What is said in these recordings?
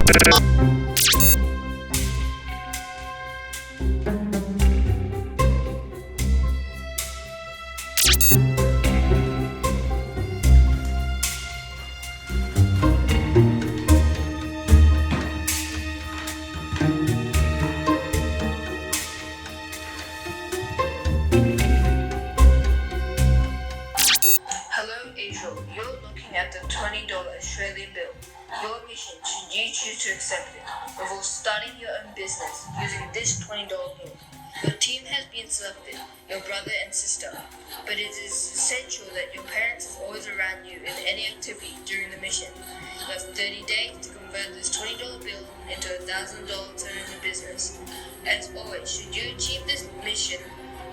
Hello April, you're looking at the $20 Australian bill. Your mission, should you choose to accept it, before starting your own business using this $20 bill. Your team has been selected, your brother and sister, but it is essential that your parents is always around you in any activity during the mission. You have 30 days to convert this $20 bill into a $1,000 turn into business. As always, should you achieve this mission,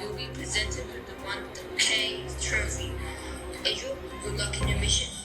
you'll be presented with the 1K trophy. Angel, good luck in your mission.